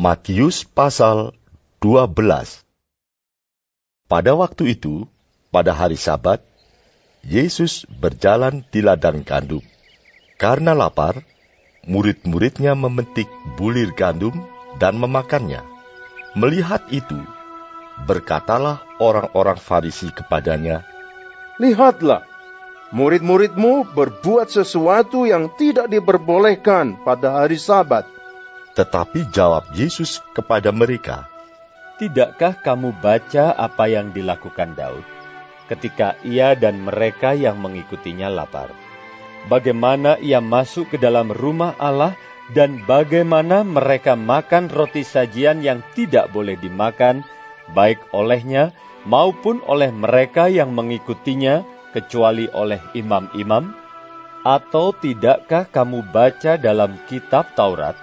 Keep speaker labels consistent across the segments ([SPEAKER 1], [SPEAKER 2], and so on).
[SPEAKER 1] Matius pasal 12. Pada waktu itu, pada hari Sabat, Yesus berjalan di ladang gandum. Karena lapar, murid-muridnya memetik bulir gandum dan memakannya. Melihat itu, berkatalah orang-orang Farisi kepadanya,
[SPEAKER 2] "Lihatlah, murid-muridmu berbuat sesuatu yang tidak diperbolehkan pada hari Sabat."
[SPEAKER 1] Tetapi jawab Yesus kepada mereka,
[SPEAKER 3] "Tidakkah kamu baca apa yang dilakukan Daud ketika ia dan mereka yang mengikutinya lapar? Bagaimana ia masuk ke dalam rumah Allah dan bagaimana mereka makan roti sajian yang tidak boleh dimakan, baik olehnya maupun oleh mereka yang mengikutinya, kecuali oleh imam-imam? Atau tidakkah kamu baca dalam kitab Taurat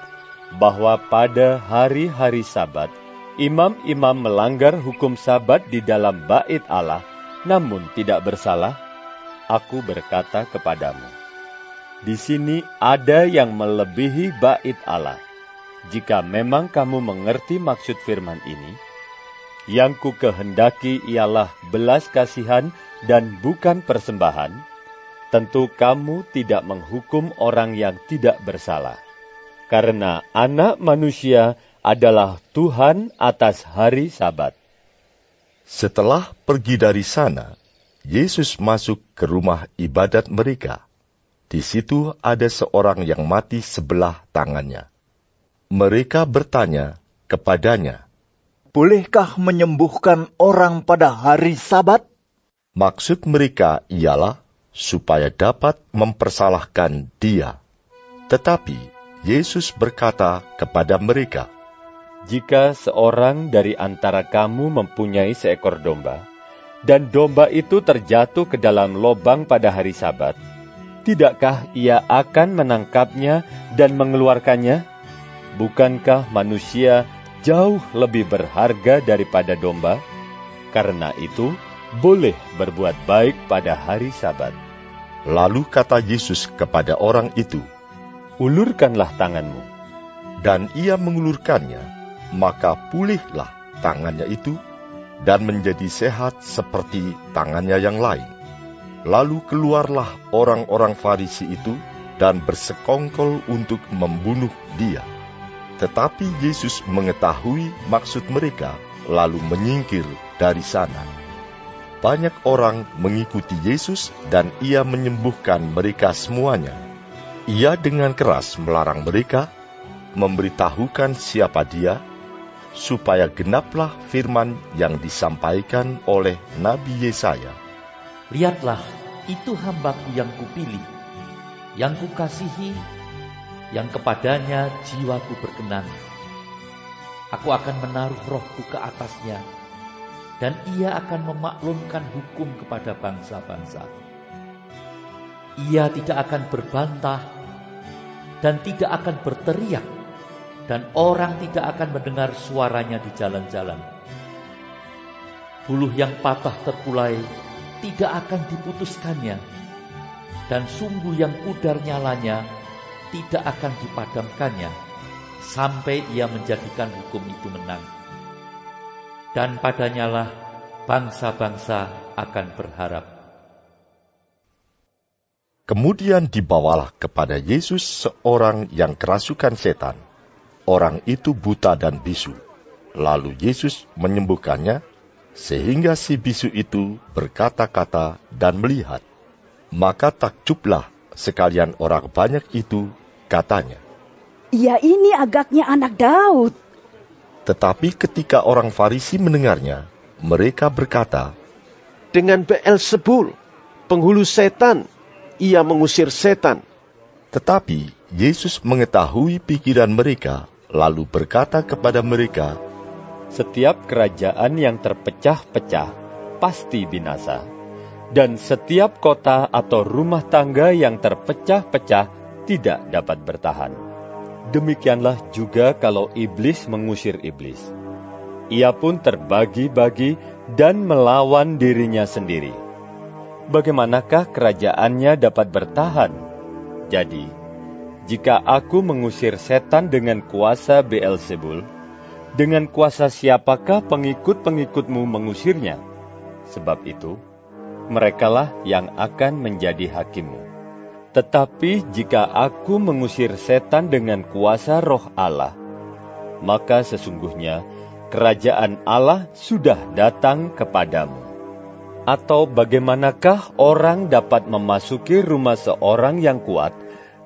[SPEAKER 3] bahwa pada hari-hari Sabat, imam-imam melanggar hukum Sabat di dalam bait Allah, namun tidak bersalah? Aku berkata kepadamu, di sini ada yang melebihi bait Allah. Jika memang kamu mengerti maksud firman ini, yang ku kehendaki ialah belas kasihan dan bukan persembahan, tentu kamu tidak menghukum orang yang tidak bersalah. Karena Anak Manusia adalah Tuhan atas hari Sabat."
[SPEAKER 1] Setelah pergi dari sana, Yesus masuk ke rumah ibadat mereka. Di situ ada seorang yang mati sebelah tangannya. Mereka bertanya kepadanya,
[SPEAKER 4] "Bolehkah menyembuhkan orang pada hari Sabat?"
[SPEAKER 1] Maksud mereka ialah supaya dapat mempersalahkan dia. Tetapi Yesus berkata kepada mereka,
[SPEAKER 3] Jika seorang dari antara kamu mempunyai seekor domba, dan domba itu terjatuh ke dalam lobang pada hari Sabat, tidakkah ia akan menangkapnya dan mengeluarkannya? Bukankah manusia jauh lebih berharga daripada domba? Karena itu, boleh berbuat baik pada hari Sabat.
[SPEAKER 1] Lalu kata Yesus kepada orang itu,
[SPEAKER 3] Ulurkanlah tanganmu.
[SPEAKER 1] dan ia mengulurkannya, maka pulihlah tangannya itu, dan menjadi sehat seperti tangannya yang lain. Lalu keluarlah orang-orang Farisi itu, dan bersekongkol untuk membunuh dia. Tetapi Yesus mengetahui maksud mereka, lalu menyingkir dari sana. Banyak orang mengikuti Yesus, dan ia menyembuhkan mereka semuanya. Ia dengan keras melarang mereka memberitahukan siapa dia, supaya genaplah firman yang disampaikan oleh Nabi Yesaya.
[SPEAKER 5] "Lihatlah, itu hamba-Ku yang Kupilih, yang Kukasihi, yang kepadanya jiwaku berkenan. Aku akan menaruh roh-Ku ke atasnya, dan ia akan memaklumkan hukum kepada bangsa-bangsa. Ia tidak akan berbantah dan tidak akan berteriak, dan orang tidak akan mendengar suaranya di jalan-jalan. Buluh yang patah terkulai tidak akan diputuskannya, dan sumbu yang pudar nyalanya tidak akan dipadamkannya, sampai ia menjadikan hukum itu menang. Dan padanyalah bangsa-bangsa akan berharap."
[SPEAKER 1] Kemudian dibawalah kepada Yesus seorang yang kerasukan setan. Orang itu buta dan bisu. Lalu Yesus menyembuhkannya, sehingga si bisu itu berkata-kata dan melihat. Maka takjublah sekalian orang banyak itu, katanya,
[SPEAKER 6] "Ia ini agaknya anak Daud."
[SPEAKER 1] Tetapi ketika orang Farisi mendengarnya, mereka berkata,
[SPEAKER 2] Dengan Beelzebul, penghulu setan, ia mengusir setan.
[SPEAKER 1] Tetapi Yesus mengetahui pikiran mereka, lalu berkata kepada mereka,
[SPEAKER 3] Setiap kerajaan yang terpecah-pecah pasti binasa, dan setiap kota atau rumah tangga yang terpecah-pecah tidak dapat bertahan. Demikianlah juga kalau iblis mengusir iblis. Ia pun terbagi-bagi dan melawan dirinya sendiri. Bagaimanakah kerajaannya dapat bertahan? Jadi, jika aku mengusir setan dengan kuasa Beelzebul, dengan kuasa siapakah pengikut-pengikutmu mengusirnya? Sebab itu, merekalah yang akan menjadi hakimmu. Tetapi jika aku mengusir setan dengan kuasa Roh Allah, maka sesungguhnya kerajaan Allah sudah datang kepadamu. Atau bagaimanakah orang dapat memasuki rumah seorang yang kuat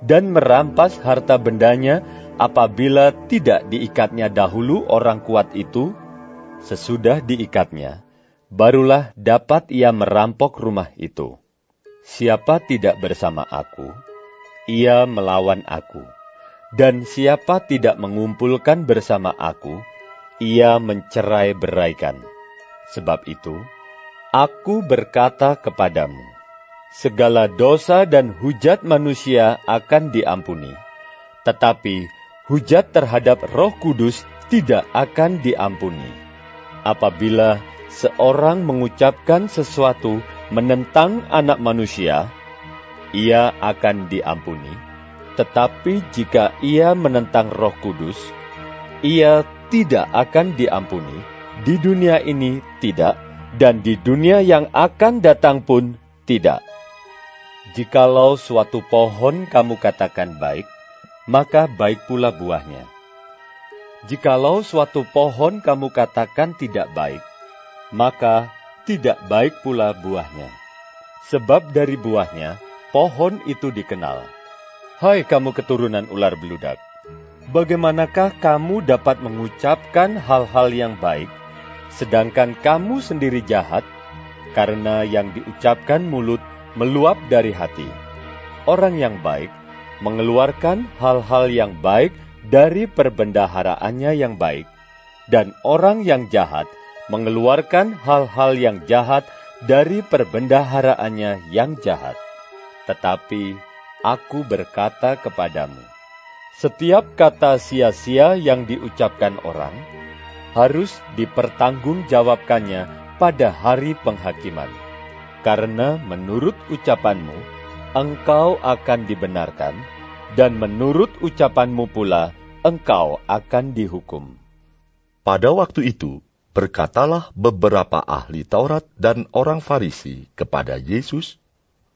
[SPEAKER 3] dan merampas harta bendanya apabila tidak diikatnya dahulu orang kuat itu? Sesudah diikatnya, barulah dapat ia merampok rumah itu. Siapa tidak bersama aku, ia melawan aku. Dan siapa tidak mengumpulkan bersama aku, ia mencerai-beraikan. Sebab itu, aku berkata kepadamu, segala dosa dan hujat manusia akan diampuni, tetapi hujat terhadap Roh Kudus tidak akan diampuni. Apabila seorang mengucapkan sesuatu menentang Anak Manusia, ia akan diampuni. Tetapi jika ia menentang Roh Kudus, ia tidak akan diampuni, di dunia ini tidak, dan di dunia yang akan datang pun tidak. Jikalau suatu pohon kamu katakan baik, maka baik pula buahnya. Jikalau suatu pohon kamu katakan tidak baik, maka tidak baik pula buahnya. Sebab dari buahnya, pohon itu dikenal. Hai kamu keturunan ular beludak, bagaimanakah kamu dapat mengucapkan hal-hal yang baik, sedangkan kamu sendiri jahat? Karena yang diucapkan mulut meluap dari hati. Orang yang baik mengeluarkan hal-hal yang baik dari perbendaharaannya yang baik, dan orang yang jahat mengeluarkan hal-hal yang jahat dari perbendaharaannya yang jahat. Tetapi aku berkata kepadamu, setiap kata sia-sia yang diucapkan orang harus dipertanggungjawabkannya pada hari penghakiman. Karena menurut ucapanmu, engkau akan dibenarkan, dan menurut ucapanmu pula, engkau akan dihukum.
[SPEAKER 1] Pada waktu itu, berkatalah beberapa ahli Taurat dan orang Farisi kepada Yesus,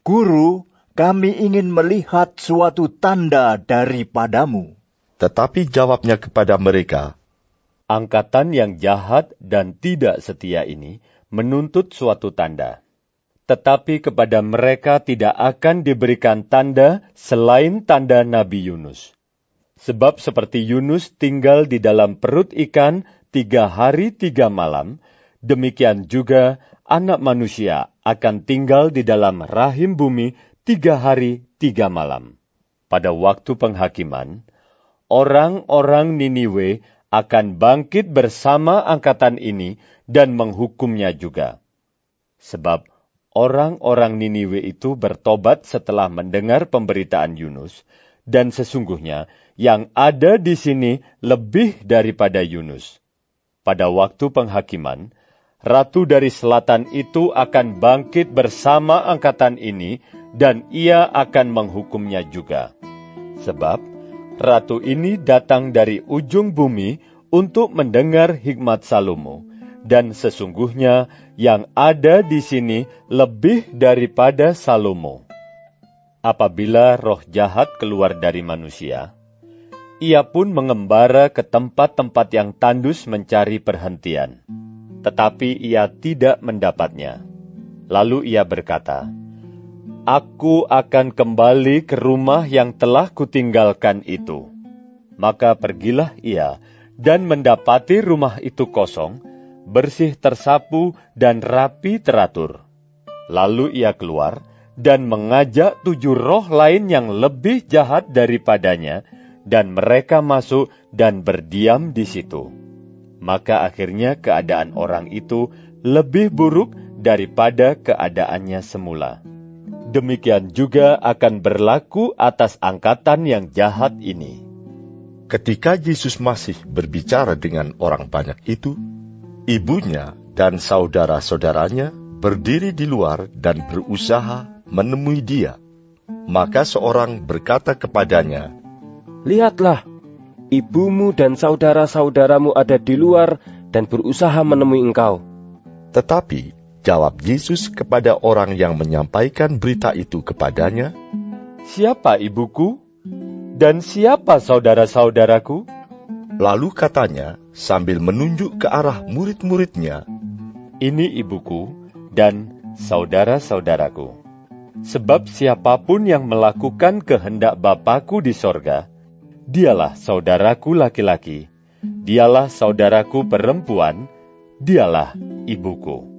[SPEAKER 4] Guru, kami ingin melihat suatu tanda daripadamu.
[SPEAKER 1] tetapi jawabnya kepada mereka,
[SPEAKER 3] Angkatan yang jahat dan tidak setia ini menuntut suatu tanda. Tetapi kepada mereka tidak akan diberikan tanda selain tanda Nabi Yunus. Sebab seperti Yunus tinggal di dalam perut ikan 3 hari 3 malam, demikian juga Anak Manusia akan tinggal di dalam rahim bumi 3 hari 3 malam. Pada waktu penghakiman, orang-orang Niniwe akan bangkit bersama angkatan ini dan menghukumnya juga. Sebab orang-orang Niniwe itu bertobat setelah mendengar pemberitaan Yunus, dan sesungguhnya yang ada di sini lebih daripada Yunus. Pada waktu penghakiman, Ratu dari Selatan itu akan bangkit bersama angkatan ini, dan ia akan menghukumnya juga. Sebab Ratu ini datang dari ujung bumi untuk mendengar hikmat Salomo, dan sesungguhnya yang ada di sini lebih daripada Salomo. Apabila roh jahat keluar dari manusia, ia pun mengembara ke tempat-tempat yang tandus mencari perhentian, tetapi ia tidak mendapatnya. Lalu ia berkata, Aku akan kembali ke rumah yang telah kutinggalkan itu. Maka pergilah ia dan mendapati rumah itu kosong, bersih tersapu dan rapi teratur. Lalu ia keluar dan mengajak 7 roh lain yang lebih jahat daripadanya, dan mereka masuk dan berdiam di situ. Maka akhirnya keadaan orang itu lebih buruk daripada keadaannya semula. Demikian juga akan berlaku atas angkatan yang jahat ini.
[SPEAKER 1] Ketika Yesus masih berbicara dengan orang banyak itu, ibunya dan saudara-saudaranya berdiri di luar dan berusaha menemui dia. Maka seorang berkata kepadanya,
[SPEAKER 2] Lihatlah,
[SPEAKER 7] ibumu dan saudara-saudaramu ada di luar dan berusaha menemui engkau."
[SPEAKER 1] Tetapi jawab Yesus kepada orang yang menyampaikan berita itu kepadanya,
[SPEAKER 3] "Siapa ibuku? Dan siapa saudara-saudaraku?"
[SPEAKER 1] Lalu katanya sambil menunjuk ke arah murid-muridnya,
[SPEAKER 3] "Ini ibuku dan saudara-saudaraku. Sebab siapapun yang melakukan kehendak Bapa-Ku di sorga, dialah saudaraku laki-laki, dialah saudaraku perempuan, dialah ibuku."